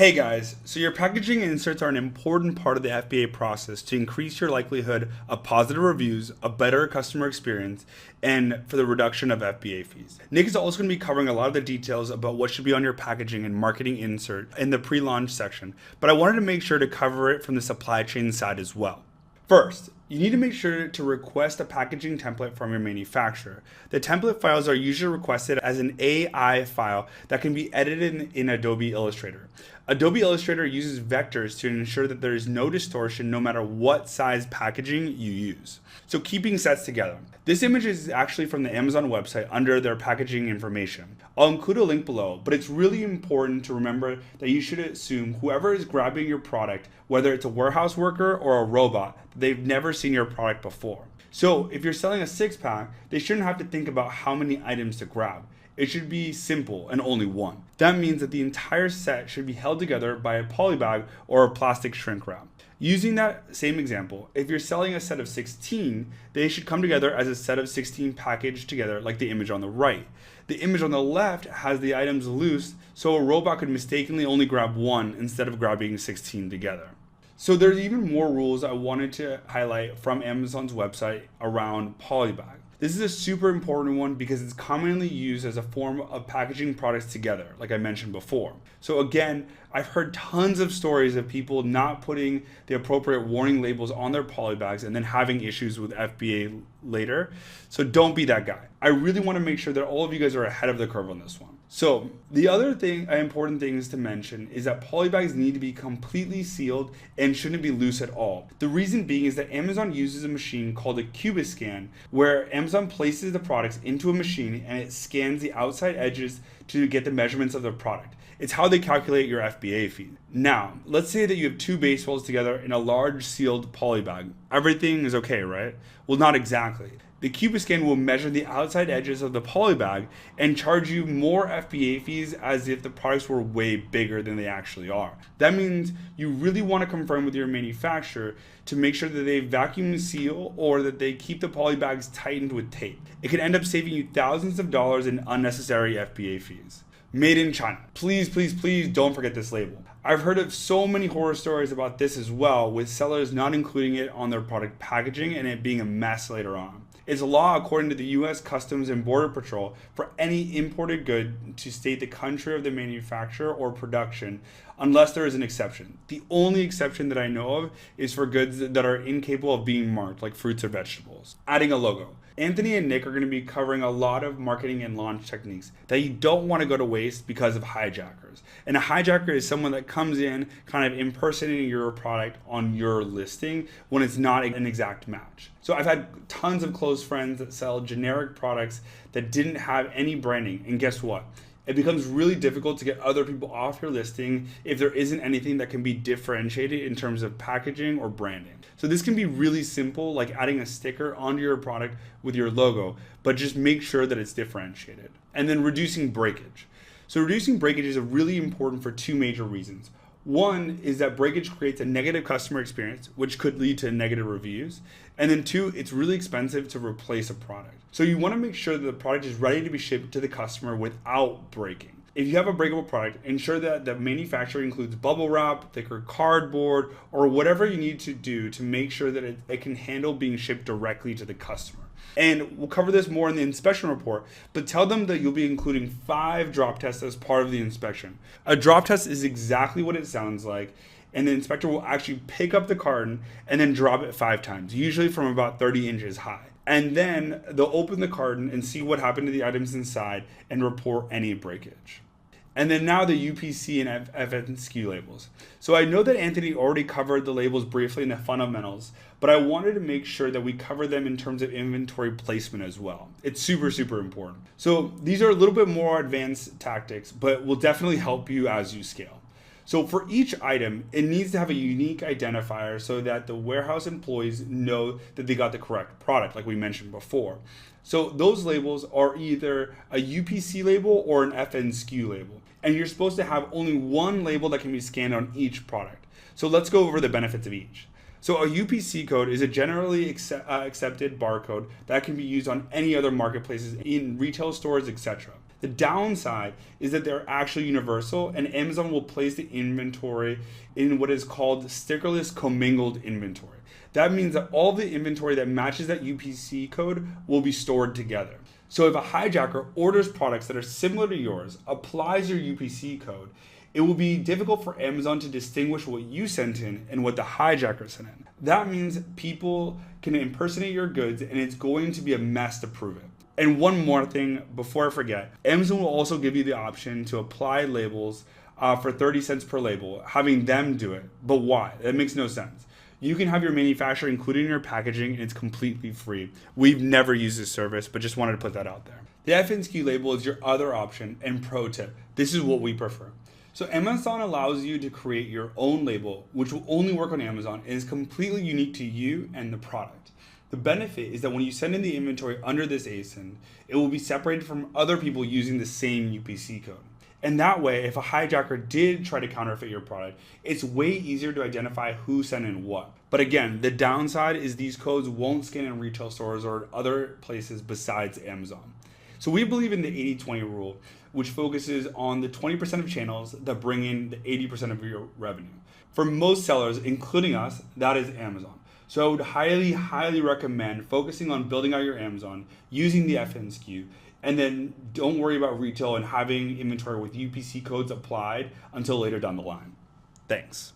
Hey guys, so your packaging inserts are an important part of the FBA process to increase your likelihood of positive reviews, a better customer experience, and for the reduction of FBA fees. Nick is also going to be covering a lot of the details about what should be on your packaging and marketing insert in the pre-launch section, but I wanted to make sure to cover it from the supply chain side as well. First, you need to make sure to request a packaging template from your manufacturer. The template files are usually requested as an AI file that can be edited in Adobe Illustrator. Adobe Illustrator uses vectors to ensure that there is no distortion no matter what size packaging you use. So keeping sets together. This image is actually from the Amazon website under their packaging information. I'll include a link below, but it's really important to remember that you should assume whoever is grabbing your product, whether it's a warehouse worker or a robot, they've never seen your product before. So if you're selling a 6-pack, they shouldn't have to think about how many items to grab. It should be simple and only one. That means that the entire set should be held together by a poly bag or a plastic shrink wrap. Using that same example, if you're selling a set of 16, they should come together as a set of 16 packaged together like the image on the right. The image on the left has the items loose, so a robot could mistakenly only grab one instead of grabbing 16 together. So there's even more rules I wanted to highlight from Amazon's website around polybag. This is a super important one because it's commonly used as a form of packaging products together, like I mentioned before. So again, I've heard tons of stories of people not putting the appropriate warning labels on their polybags and then having issues with FBA later. So don't be that guy. I really want to make sure that all of you guys are ahead of the curve on this one. So the other important things to mention is that polybags need to be completely sealed and shouldn't be loose at all. The reason being is that Amazon uses a machine called a Cubiscan, where Amazon places the products into a machine and it scans the outside edges to get the measurements of the product. It's how they calculate your FBA fee. Now, let's say that you have two baseballs together in a large sealed polybag. Everything is okay, right? Well, not exactly. The Cubiscan will measure the outside edges of the polybag and charge you more FBA fees as if the products were way bigger than they actually are. That means you really want to confirm with your manufacturer to make sure that they vacuum seal or that they keep the polybags tightened with tape. It could end up saving you thousands of dollars in unnecessary FBA fees. Made in China. Please, please, please don't forget this label. I've heard of so many horror stories about this as well, with sellers not including it on their product packaging and it being a mess later on. It's a law according to the U.S. Customs and Border Patrol for any imported good to state the country of the manufacturer or production unless there is an exception. The only exception that I know of is for goods that are incapable of being marked, like fruits or vegetables. Adding a logo. Anthony and Nick are going to be covering a lot of marketing and launch techniques that you don't want to go to waste because of hijackers. And a hijacker is someone that comes in kind of impersonating your product on your listing when it's not an exact match. So I've had tons of close friends that sell generic products that didn't have any branding. And guess what? It becomes really difficult to get other people off your listing if there isn't anything that can be differentiated in terms of packaging or branding. So this can be really simple, like adding a sticker onto your product with your logo, but just make sure that it's differentiated. And then reducing breakage. So reducing breakage is really important for two major reasons. One is that breakage creates a negative customer experience, which could lead to negative reviews. And then two, it's really expensive to replace a product. So you want to make sure that the product is ready to be shipped to the customer without breaking. If you have a breakable product, ensure that the manufacturer includes bubble wrap, thicker cardboard, or whatever you need to do to make sure that it can handle being shipped directly to the customer. And we'll cover this more in the inspection report, but tell them that you'll be including 5 drop tests as part of the inspection. A drop test is exactly what it sounds like, and the inspector will actually pick up the carton and then drop it 5 times, usually from about 30 inches high. And then they'll open the carton and see what happened to the items inside and report any breakage. And then now the UPC and FNSKU labels. So I know that Anthony already covered the labels briefly in the fundamentals, but I wanted to make sure that we cover them in terms of inventory placement as well. It's super, super important. So these are a little bit more advanced tactics, but will definitely help you as you scale. So for each item, it needs to have a unique identifier so that the warehouse employees know that they got the correct product, like we mentioned before. So those labels are either a UPC label or an FNSKU label. And you're supposed to have only one label that can be scanned on each product. So let's go over the benefits of each. So a UPC code is a generally accepted barcode that can be used on any other marketplaces, in retail stores, etc. The downside is that they're actually universal, and Amazon will place the inventory in what is called stickerless commingled inventory. That means that all the inventory that matches that UPC code will be stored together. So if a hijacker orders products that are similar to yours, applies your UPC code, it will be difficult for Amazon to distinguish what you sent in and what the hijacker sent in. That means people can impersonate your goods, and it's going to be a mess to prove it. And one more thing before I forget, Amazon will also give you the option to apply labels for 30 cents per label, having them do it. But why? That makes no sense. You can have your manufacturer included in your packaging, and it's completely free. We've never used this service, but just wanted to put that out there. The FNSKU label is your other option, and pro tip, this is what we prefer. So Amazon allows you to create your own label, which will only work on Amazon and is completely unique to you and the product. The benefit is that when you send in the inventory under this ASIN, it will be separated from other people using the same UPC code. And that way, if a hijacker did try to counterfeit your product, it's way easier to identify who sent in what. But again, the downside is these codes won't scan in retail stores or other places besides Amazon. So we believe in the 80-20 rule, which focuses on the 20% of channels that bring in the 80% of your revenue. For most sellers, including us, that is Amazon. So I would highly, highly recommend focusing on building out your Amazon, using the FNSKU, and then don't worry about retail and having inventory with UPC codes applied until later down the line. Thanks.